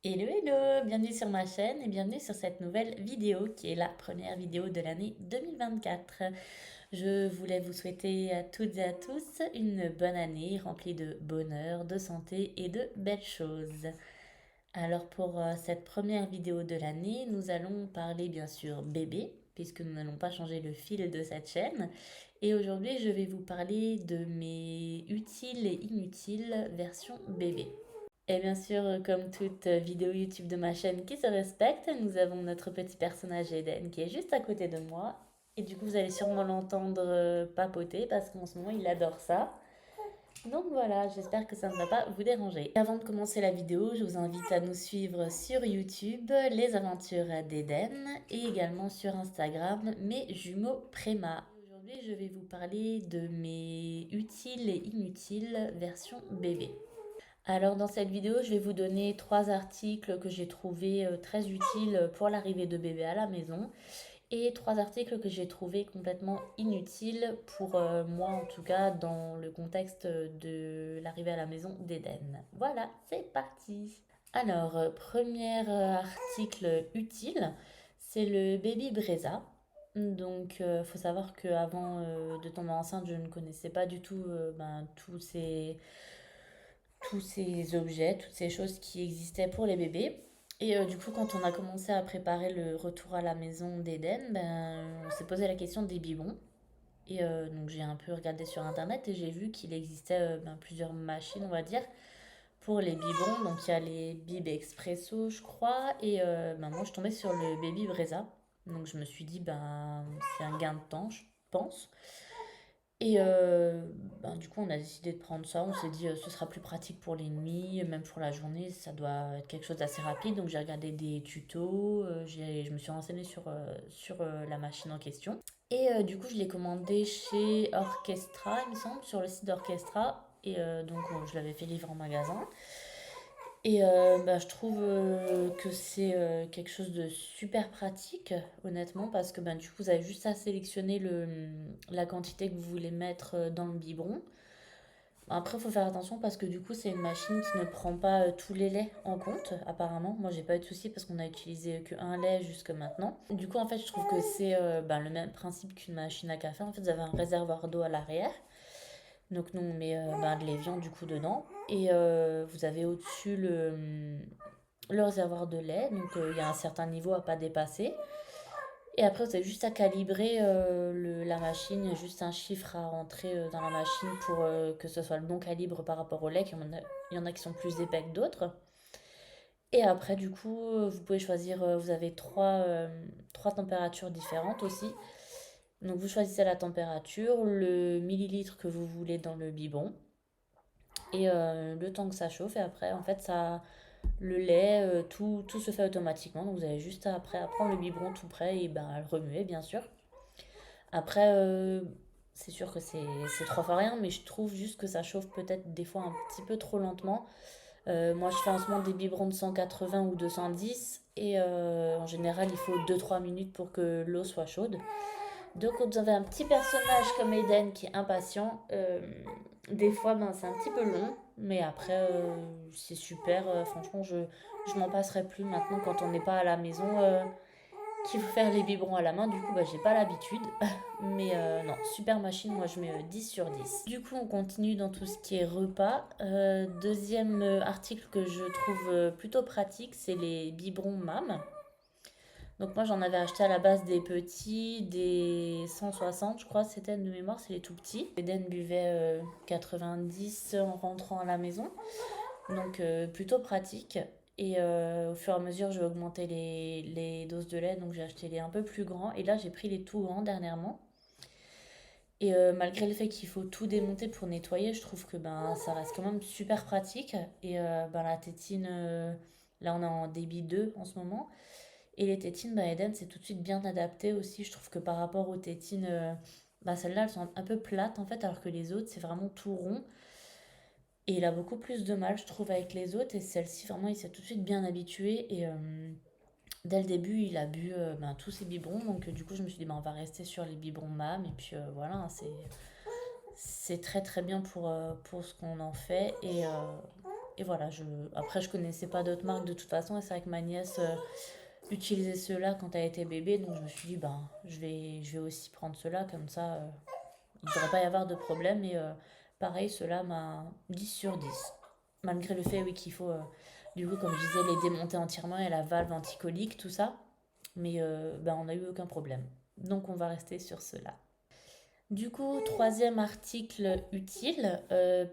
Hello hello, bienvenue sur ma chaîne et bienvenue sur cette nouvelle vidéo qui est la première vidéo de l'année 2024. Je voulais vous souhaiter à toutes et à tous une bonne année remplie de bonheur, de santé et de belles choses. Alors pour cette première vidéo de l'année, nous allons parler bien sûr bébé, puisque nous n'allons pas changer le fil de cette chaîne. Et aujourd'hui, je vais vous parler de mes utiles et inutiles versions bébé. Et bien sûr, comme toute vidéo YouTube de ma chaîne qui se respecte, nous avons notre petit personnage Eden qui est juste à côté de moi. Et du coup, vous allez sûrement l'entendre papoter parce qu'en ce moment, il adore ça. Donc voilà, j'espère que ça ne va pas vous déranger. Avant de commencer la vidéo, je vous invite à nous suivre sur YouTube, les aventures d'Eden, et également sur Instagram, mes jumeaux Préma. Aujourd'hui, je vais vous parler de mes utiles et inutiles versions bébé. Alors dans cette vidéo, je vais vous donner trois articles que j'ai trouvés très utiles pour l'arrivée de bébé à la maison et trois articles que j'ai trouvés complètement inutiles pour moi en tout cas dans le contexte de l'arrivée à la maison d'Eden. Voilà, c'est parti. Alors, premier article utile, c'est le baby Breza. Donc, il faut savoir qu'avant de tomber enceinte, je ne connaissais pas du tout tous ces objets, toutes ces choses qui existaient pour les bébés. Et du coup, quand on a commencé à préparer le retour à la maison d'Eden, on s'est posé la question des biberons. Et donc j'ai un peu regardé sur internet et j'ai vu qu'il existait plusieurs machines, on va dire, pour les biberons. Donc il y a les bibs expresso, je crois. Et moi, je suis tombée sur le baby Breza. Donc je me suis dit, c'est un gain de temps, je pense. Et du coup, on a décidé de prendre ça. On s'est dit, ce sera plus pratique pour les nuits, même pour la journée, ça doit être quelque chose d'assez rapide. Donc, j'ai regardé des tutos, je me suis renseignée sur la machine en question. Et du coup, je l'ai commandé chez Orchestra, il me semble, sur le site d'Orchestra. Et donc, je l'avais fait livrer en magasin. Et je trouve que c'est quelque chose de super pratique, honnêtement, parce que du coup, vous avez juste à sélectionner la quantité que vous voulez mettre dans le biberon. Après, il faut faire attention parce que du coup, c'est une machine qui ne prend pas tous les laits en compte, apparemment. Moi, j'ai pas eu de souci parce qu'on a utilisé qu'un lait jusque maintenant. Du coup, en fait, je trouve que c'est le même principe qu'une machine à café. En fait, vous avez un réservoir d'eau à l'arrière. Donc nous on met de l'évian du coup dedans et vous avez au-dessus le réservoir de lait, donc il y a un certain niveau à pas dépasser. Et après vous avez juste à calibrer la machine, il y a juste un chiffre à rentrer dans la machine pour que ce soit le bon calibre par rapport au lait, il y en a qui sont plus épais que d'autres. Et après du coup vous pouvez choisir, vous avez trois températures différentes aussi. Donc vous choisissez la température, le millilitre que vous voulez dans le biberon et le temps que ça chauffe et après en fait ça le lait tout se fait automatiquement donc vous avez juste après à prendre le biberon tout prêt et à le remuer bien sûr. Après c'est sûr que c'est trois fois rien mais je trouve juste que ça chauffe peut-être des fois un petit peu trop lentement. Moi je fais en ce moment des biberons de 180 ou 210 et en général il faut 2 3 minutes pour que l'eau soit chaude. Donc, quand vous avez un petit personnage comme Eden qui est impatient, des fois, c'est un petit peu long, mais après, c'est super. Franchement, je m'en passerai plus maintenant quand on n'est pas à la maison, qu'il faut faire les biberons à la main. Du coup, j'ai pas l'habitude. Mais non, super machine, moi je mets 10 sur 10. Du coup, on continue dans tout ce qui est repas. Deuxième article que je trouve plutôt pratique, c'est les biberons MAM. Donc moi j'en avais acheté à la base des petits, des 160 je crois c'était de mémoire, c'est les tout petits. Eden buvait 90 en rentrant à la maison, donc plutôt pratique. Et au fur et à mesure je vais augmenter les doses de lait, donc j'ai acheté les un peu plus grands. Et là j'ai pris les tout grands dernièrement. Et malgré le fait qu'il faut tout démonter pour nettoyer, je trouve que ça reste quand même super pratique. Et la tétine, là on est en débit 2 en ce moment. Et les tétines, Eden, c'est tout de suite bien adapté aussi. Je trouve que par rapport aux tétines, celles-là, elles sont un peu plates en fait, alors que les autres, c'est vraiment tout rond. Et il a beaucoup plus de mal, je trouve, avec les autres. Et celle-ci, vraiment, il s'est tout de suite bien habitué. Et dès le début, il a bu tous ses biberons. Donc, du coup, je me suis dit, on va rester sur les biberons MAM. Et puis, voilà, hein, c'est très très bien pour ce qu'on en fait. Et et voilà, après je connaissais pas d'autres marques de toute façon, et c'est vrai que ma nièce utilisait ceux-là quand elle était bébé, donc je me suis dit, ben, je vais aussi prendre ceux-là, comme ça, il ne devrait pas y avoir de problème, et pareil, ceux-là m'a 10 sur 10. Malgré le fait, oui, qu'il faut, du coup, comme je disais, les démonter entièrement, et la valve anticolique, tout ça, mais ben, on n'a eu aucun problème. Donc on va rester sur cela. Du coup, troisième article utile,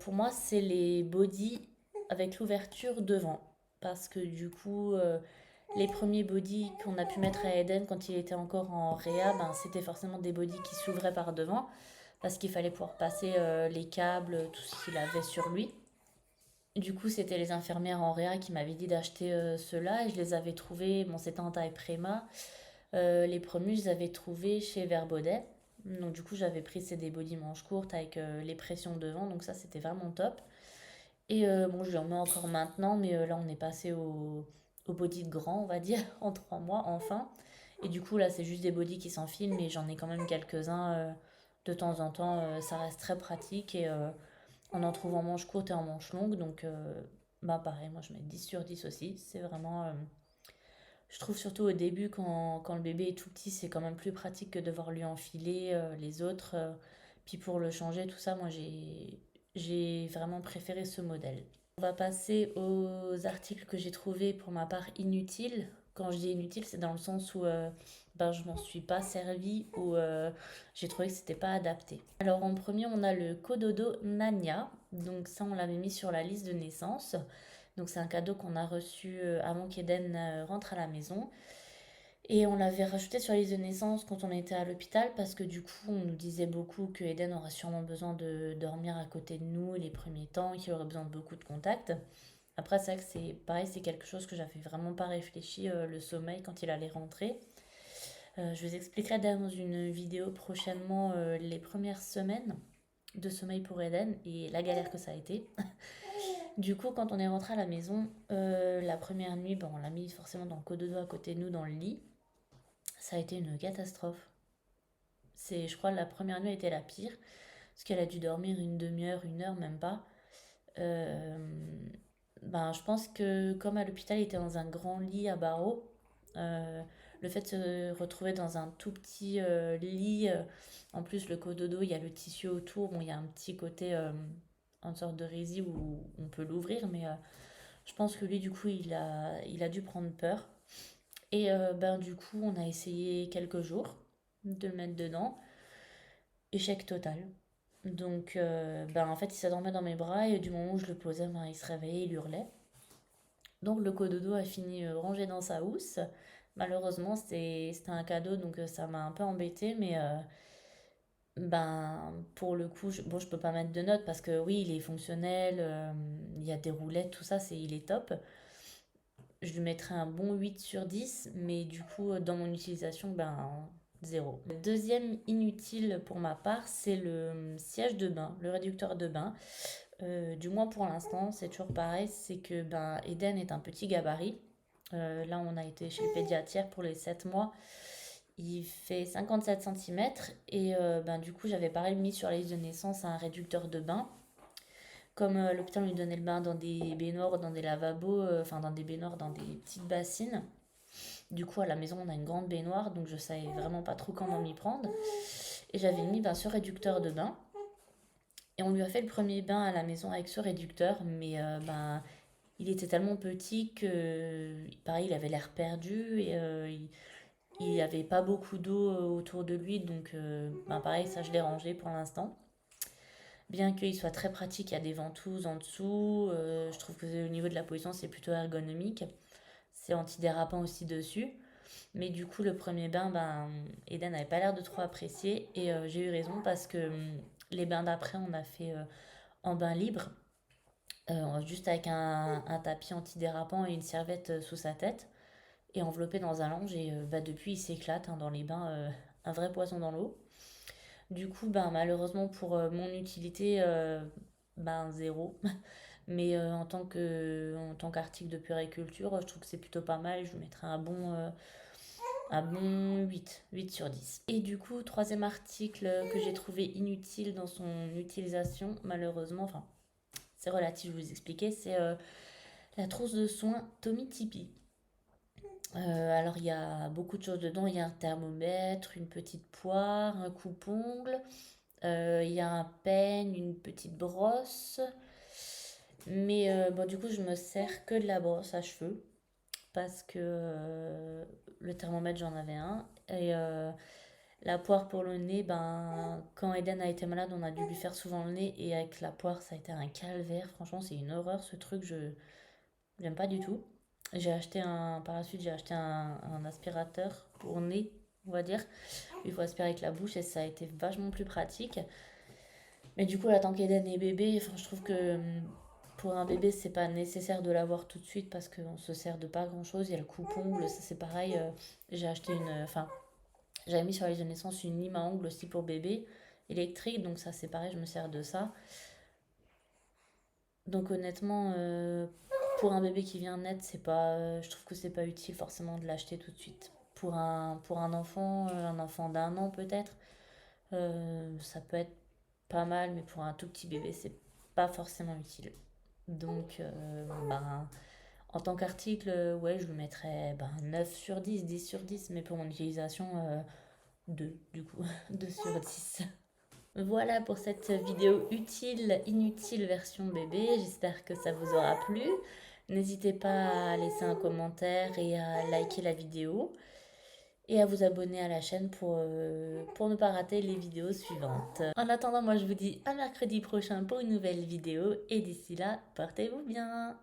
pour moi, c'est les bodys avec l'ouverture devant. Parce que du coup, les premiers bodys qu'on a pu mettre à Eden quand il était encore en réa, ben, c'était forcément des bodys qui s'ouvraient par devant. Parce qu'il fallait pouvoir passer les câbles, tout ce qu'il avait sur lui. Du coup, c'était les infirmières en réa qui m'avaient dit d'acheter ceux-là, et je les avais trouvés, bon, c'était en taille Préma. Les premiers, je les avais trouvés chez Verbaudet. Donc du coup, j'avais pris ces des body manches courtes avec les pressions devant, donc ça c'était vraiment top. Et bon, je les remets encore maintenant, mais là on est passé au body de grand, on va dire, en 3 mois enfin. Et du coup, là c'est juste des bodys qui s'enfilent, mais j'en ai quand même quelques-uns de temps en temps. Ça reste très pratique, et on en trouve en manche courte et en manche longue, donc bah pareil, moi je mets 10 sur 10 aussi. C'est vraiment. Je trouve surtout au début, quand le bébé est tout petit, c'est quand même plus pratique que de devoir lui enfiler les autres. Puis pour le changer, tout ça, moi j'ai vraiment préféré ce modèle. On va passer aux articles que j'ai trouvés pour ma part inutiles. Quand je dis inutile, c'est dans le sens où ben, je m'en suis pas servie, ou j'ai trouvé que c'était pas adapté. Alors en premier, on a le Kododo Nanya. Donc ça, on l'avait mis sur la liste de naissance. Donc c'est un cadeau qu'on a reçu avant qu'Eden rentre à la maison. Et on l'avait rajouté sur la liste de naissance quand on était à l'hôpital, parce que du coup on nous disait beaucoup que Eden aurait sûrement besoin de dormir à côté de nous les premiers temps, qu'il aurait besoin de beaucoup de contact. Après c'est vrai que c'est pareil, c'est quelque chose que j'avais vraiment pas réfléchi, le sommeil quand il allait rentrer. Je vous expliquerai dans une vidéo prochainement les premières semaines de sommeil pour Eden et la galère que ça a été. Du coup, quand on est rentré à la maison, la première nuit, bon, on l'a mis forcément dans le cododo à côté de nous dans le lit. Ça a été une catastrophe. Je crois, la première nuit a été la pire, parce qu'elle a dû dormir une demi-heure, 1 heure, même pas. Euh, ben, je pense que comme à l'hôpital, il était dans un grand lit à barreaux. euh, le fait de se retrouver dans un tout petit lit, en plus le cododo, il y a le tissu autour, bon, il y a un petit côté en sorte de rési où on peut l'ouvrir, mais je pense que lui, du coup, il a dû prendre peur. Et ben, du coup, on a essayé quelques jours de le mettre dedans. Échec total. Donc, ben, en fait, il s'endormait dans mes bras, et du moment où je le posais, ben, il se réveillait, il hurlait. Donc, le cododo a fini rangé dans sa housse. Malheureusement, c'était un cadeau, donc ça m'a un peu embêté, mais ben, pour le coup, bon, je peux pas mettre de notes parce que oui, il est fonctionnel, il y a des roulettes, tout ça, il est top. Je lui mettrais un bon 8 sur 10, mais du coup, dans mon utilisation, ben, 0. Le deuxième inutile pour ma part, c'est le siège de bain, le réducteur de bain. Du moins pour l'instant, c'est toujours pareil, c'est que ben, Eden est un petit gabarit. Là, on a été chez le pédiatre pour les 7 mois. Il fait 57 cm, et ben, du coup, j'avais pareil mis sur la liste de naissance un réducteur de bain. Comme l'hôpital lui donnait le bain dans des baignoires, dans des lavabos, enfin dans des baignoires, dans des petites bassines. Du coup, à la maison, on a une grande baignoire, donc je savais vraiment pas trop comment m'y prendre. Et j'avais mis ben, ce réducteur de bain. Et on lui a fait le premier bain à la maison avec ce réducteur, mais ben, il était tellement petit que, pareil, il avait l'air perdu, et il n'y avait pas beaucoup d'eau autour de lui, donc ben, pareil, ça je l'ai rangé pour l'instant. Bien qu'il soit très pratique, il y a des ventouses en dessous. Je trouve que au niveau de la position, c'est plutôt ergonomique. C'est antidérapant aussi dessus. Mais du coup, le premier bain, ben, Eden n'avait pas l'air de trop apprécier. Et j'ai eu raison parce que les bains d'après, on a fait en bain libre. Juste avec un tapis antidérapant et une serviette sous sa tête. Et enveloppé dans un linge. Et bah, depuis, il s'éclate hein, dans les bains. Un vrai poisson dans l'eau. Du coup, ben, malheureusement pour mon utilité, ben, zéro. Mais en tant qu'article de puériculture, je trouve que c'est plutôt pas mal. Je lui mettrais un bon 8 sur 10. Et du coup, troisième article que j'ai trouvé inutile dans son utilisation, malheureusement, enfin, c'est relatif, je vais vous expliquer. C'est la trousse de soins Tommy Tipeee. Alors, il y a beaucoup de choses dedans. Il y a un thermomètre, une petite poire, un coupe-ongle. Il y a un peigne, une petite brosse. Mais bon, du coup, je me sers que de la brosse à cheveux parce que le thermomètre, j'en avais un. Et la poire pour le nez, ben, quand Eden a été malade, on a dû lui faire souvent le nez. Et avec la poire, ça a été un calvaire. Franchement, c'est une horreur ce truc. Je j'aime pas du tout. Par la suite, j'ai acheté un aspirateur pour nez, on va dire. Il faut aspirer avec la bouche et ça a été vachement plus pratique. Mais du coup, là, tant qu'Eden est bébé, enfin, je trouve que pour un bébé, c'est pas nécessaire de l'avoir tout de suite parce qu'on se sert de pas grand chose. Il y a le coupe-ongle, ça c'est pareil. J'ai acheté enfin, j'avais mis sur les de naissance une lime à ongles aussi pour bébé électrique, donc ça c'est pareil, je me sers de ça. Donc honnêtement, pour un bébé qui vient naître, c'est pas, je trouve que c'est pas utile forcément de l'acheter tout de suite. Pour un enfant d'un an peut-être, ça peut être pas mal, mais pour un tout petit bébé, c'est pas forcément utile. Donc, ben, en tant qu'article, ouais, je lui mettrais ben, 9 sur 10, 10 sur 10, mais pour mon utilisation, 2 du coup, 2 sur 10. Voilà pour cette vidéo utile, inutile version bébé. J'espère que ça vous aura plu. N'hésitez pas à laisser un commentaire et à liker la vidéo et à vous abonner à la chaîne pour ne pas rater les vidéos suivantes. En attendant, moi je vous dis à mercredi prochain pour une nouvelle vidéo et d'ici là, portez-vous bien.